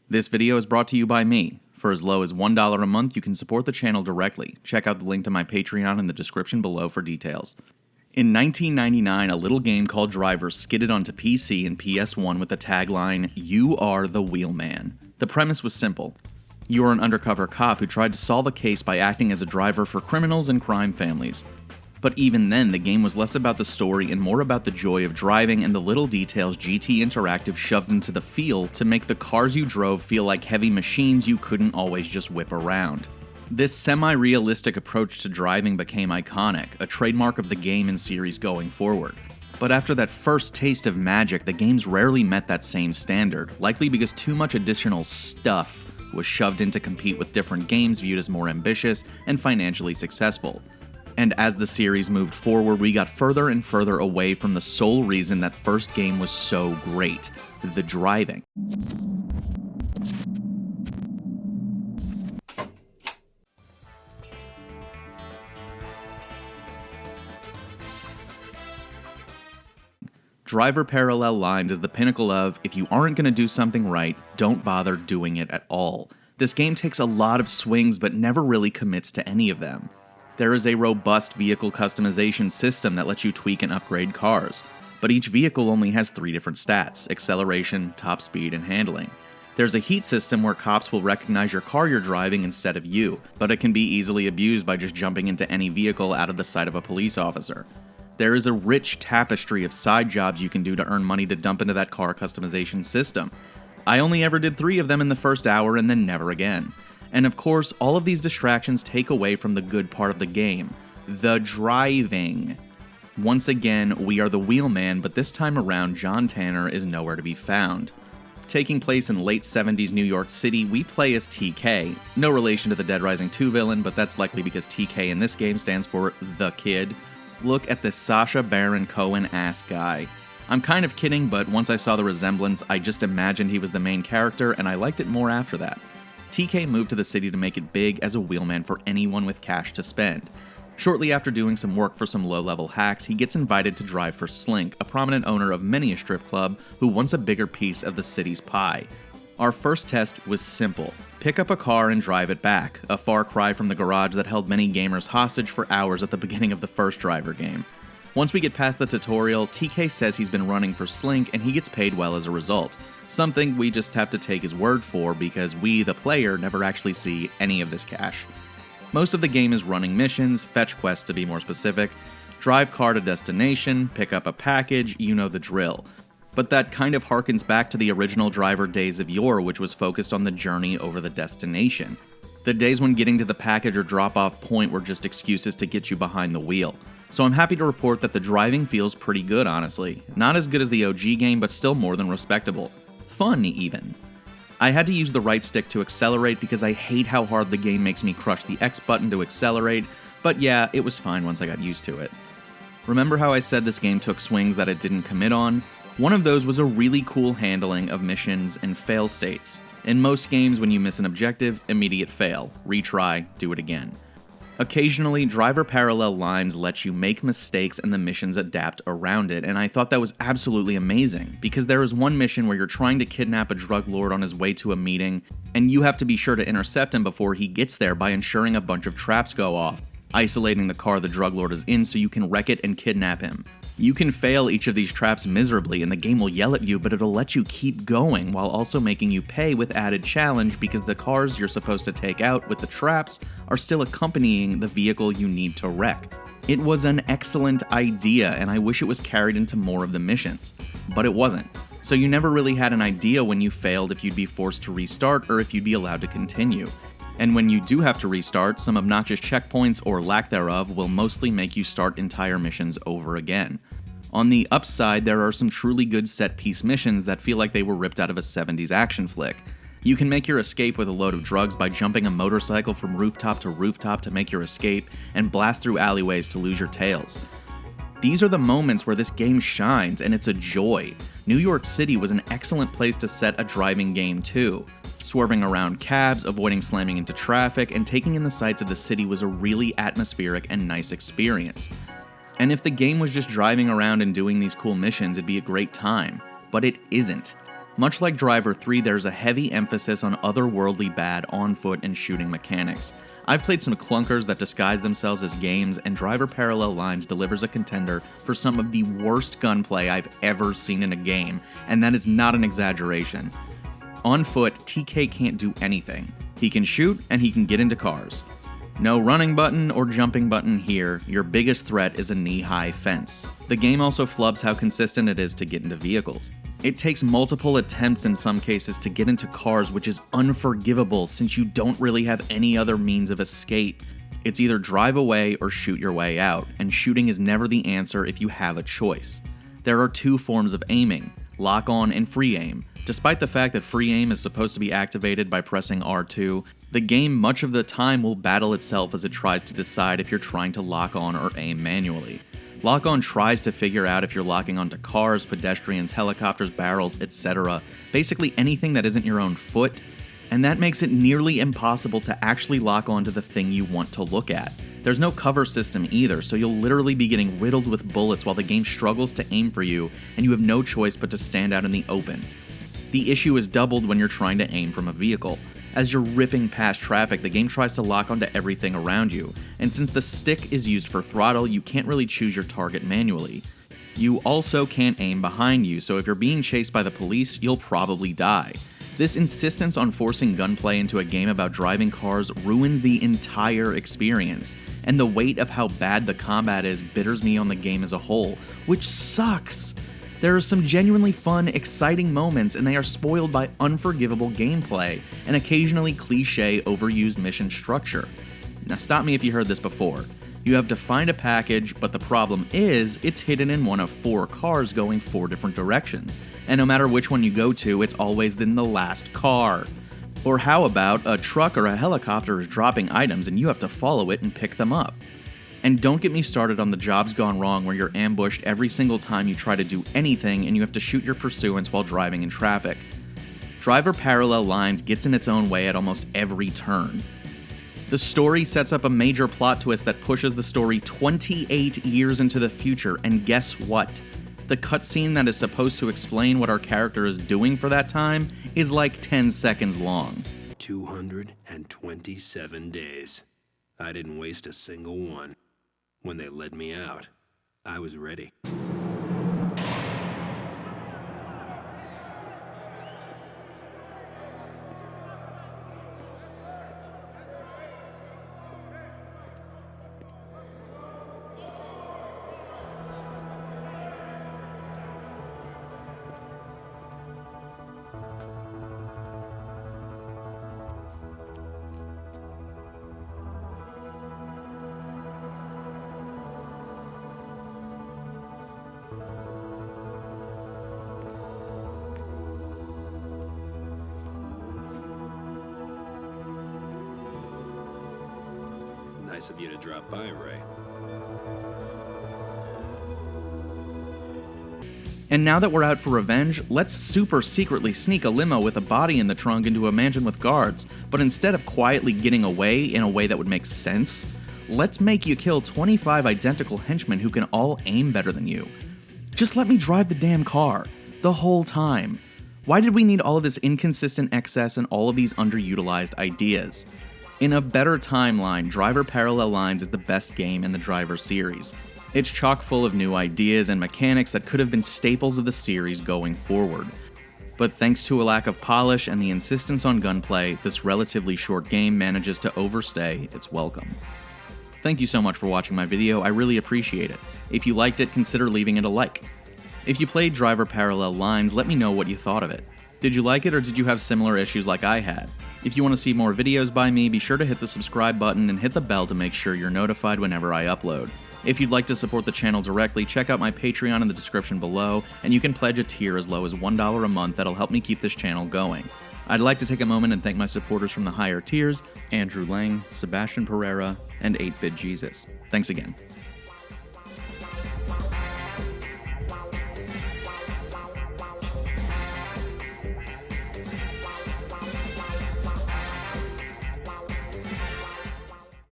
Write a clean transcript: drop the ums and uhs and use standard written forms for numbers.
This video is brought to you by me. For as low as $1 a month, you can support the channel directly. Check out the link to my Patreon in the description below for details. In 1999, a little game called Driver skidded onto PC and PS1 with the tagline, "You are the Wheelman." The premise was simple. You are an undercover cop who tried to solve a case by acting as a driver for criminals and crime families. But even then, the game was less about the story and more about the joy of driving and the little details GT Interactive shoved into the feel to make the cars you drove feel like heavy machines you couldn't always just whip around. This semi-realistic approach to driving became iconic, a trademark of the game and series going forward. But after that first taste of magic, the games rarely met that same standard, likely because too much additional stuff was shoved in to compete with different games viewed as more ambitious and financially successful. And as the series moved forward, we got further and further away from the sole reason that first game was so great, the driving. Driver Parallel Lines is the pinnacle of, if you aren't going to do something right, don't bother doing it at all. This game takes a lot of swings but never really commits to any of them. There is a robust vehicle customization system that lets you tweak and upgrade cars, but each vehicle only has 3 different stats: acceleration, top speed, and handling. There's a heat system where cops will recognize your car you're driving instead of you, but it can be easily abused by just jumping into any vehicle out of the sight of a police officer. There is a rich tapestry of side jobs you can do to earn money to dump into that car customization system. I only ever did 3 of them in the first hour and then never again. And of course, all of these distractions take away from the good part of the game, the driving. Once again, we are the Wheelman, but this time around, John Tanner is nowhere to be found. Taking place in late 70s New York City, we play as TK. No relation to the Dead Rising 2 villain, but that's likely because TK in this game stands for The Kid. Look at this Sacha Baron Cohen-ass guy. I'm kind of kidding, but once I saw the resemblance, I just imagined he was the main character, and I liked it more after that. TK moved to the city to make it big as a wheelman for anyone with cash to spend. Shortly after doing some work for some low-level hacks, he gets invited to drive for Slink, a prominent owner of many a strip club who wants a bigger piece of the city's pie. Our first test was simple. Pick up a car and drive it back, a far cry from the garage that held many gamers hostage for hours at the beginning of the first Driver game. Once we get past the tutorial, TK says he's been running for Slink and he gets paid well as a result. Something we just have to take his word for because we, the player, never actually see any of this cash. Most of the game is running missions, fetch quests to be more specific, drive car to destination, pick up a package, you know the drill. But that kind of harkens back to the original Driver days of yore, which was focused on the journey over the destination. The days when getting to the package or drop-off point were just excuses to get you behind the wheel. So I'm happy to report that the driving feels pretty good, honestly. Not as good as the OG game, but still more than respectable. Fun, even. I had to use the right stick to accelerate because I hate how hard the game makes me crush the X button to accelerate, but yeah, it was fine once I got used to it. Remember how I said this game took swings that it didn't commit on? One of those was a really cool handling of missions and fail states. In most games, when you miss an objective, immediate fail, retry, do it again. Occasionally, Driver Parallel Lines lets you make mistakes and the missions adapt around it, and I thought that was absolutely amazing, because there is one mission where you're trying to kidnap a drug lord on his way to a meeting, and you have to be sure to intercept him before he gets there by ensuring a bunch of traps go off, isolating the car the drug lord is in so you can wreck it and kidnap him. You can fail each of these traps miserably and the game will yell at you, but it'll let you keep going while also making you pay with added challenge because the cars you're supposed to take out with the traps are still accompanying the vehicle you need to wreck. It was an excellent idea and I wish it was carried into more of the missions, but it wasn't. So you never really had an idea when you failed if you'd be forced to restart or if you'd be allowed to continue. And when you do have to restart, some obnoxious checkpoints or lack thereof will mostly make you start entire missions over again. On the upside, there are some truly good set-piece missions that feel like they were ripped out of a 70s action flick. You can make your escape with a load of drugs by jumping a motorcycle from rooftop to make your escape, and blast through alleyways to lose your tails. These are the moments where this game shines, and it's a joy. New York City was an excellent place to set a driving game too. Swerving around cabs, avoiding slamming into traffic, and taking in the sights of the city was a really atmospheric and nice experience. And if the game was just driving around and doing these cool missions, it'd be a great time. But it isn't. Much like Driver 3, there's a heavy emphasis on otherworldly bad on-foot and shooting mechanics. I've played some clunkers that disguise themselves as games, and Driver Parallel Lines delivers a contender for some of the worst gunplay I've ever seen in a game, and that is not an exaggeration. On foot, TK can't do anything. He can shoot, and he can get into cars. No running button or jumping button here, your biggest threat is a knee-high fence. The game also flubs how consistent it is to get into vehicles. It takes multiple attempts in some cases to get into cars, which is unforgivable since you don't really have any other means of escape. It's either drive away or shoot your way out, and shooting is never the answer if you have a choice. There are two forms of aiming, lock-on and free aim. Despite the fact that free aim is supposed to be activated by pressing R2, the game much of the time will battle itself as it tries to decide if you're trying to lock on or aim manually. Lock-on tries to figure out if you're locking onto cars, pedestrians, helicopters, barrels, etc. Basically anything that isn't your own foot, and that makes it nearly impossible to actually lock onto the thing you want to look at. There's no cover system either, so you'll literally be getting riddled with bullets while the game struggles to aim for you, and you have no choice but to stand out in the open. The issue is doubled when you're trying to aim from a vehicle. As you're ripping past traffic, the game tries to lock onto everything around you, and since the stick is used for throttle, you can't really choose your target manually. You also can't aim behind you, so if you're being chased by the police, you'll probably die. This insistence on forcing gunplay into a game about driving cars ruins the entire experience, and the weight of how bad the combat is bitters me on the game as a whole, which sucks! There are some genuinely fun, exciting moments, and they are spoiled by unforgivable gameplay and occasionally cliché, overused mission structure. Now stop me if you heard this before. You have to find a package, but the problem is, it's hidden in one of 4 cars going 4 different directions, and no matter which one you go to, it's always in the last car. Or how about a truck or a helicopter is dropping items and you have to follow it and pick them up? And don't get me started on the jobs gone wrong where you're ambushed every single time you try to do anything and you have to shoot your pursuants while driving in traffic. Driver Parallel Lines gets in its own way at almost every turn. The story sets up a major plot twist that pushes the story 28 years into the future, and guess what? The cutscene that is supposed to explain what our character is doing for that time is like 10 seconds long. 227 days. I didn't waste a single one. When they led me out, I was ready. Nice of you to drop by, Ray. And now that we're out for revenge, let's super secretly sneak a limo with a body in the trunk into a mansion with guards, but instead of quietly getting away in a way that would make sense, let's make you kill 25 identical henchmen who can all aim better than you. Just let me drive the damn car, the whole time. Why did we need all of this inconsistent excess and all of these underutilized ideas? In a better timeline, Driver Parallel Lines is the best game in the Driver series. It's chock full of new ideas and mechanics that could have been staples of the series going forward. But thanks to a lack of polish and the insistence on gunplay, this relatively short game manages to overstay its welcome. Thank you so much for watching my video, I really appreciate it. If you liked it, consider leaving it a like. If you played Driver Parallel Lines, let me know what you thought of it. Did you like it, or did you have similar issues like I had? If you want to see more videos by me, be sure to hit the subscribe button and hit the bell to make sure you're notified whenever I upload. If you'd like to support the channel directly, check out my Patreon in the description below, and you can pledge a tier as low as $1 a month that'll help me keep this channel going. I'd like to take a moment and thank my supporters from the higher tiers, Andrew Lang, Sebastian Pereira, and 8-Bit Jesus. Thanks again.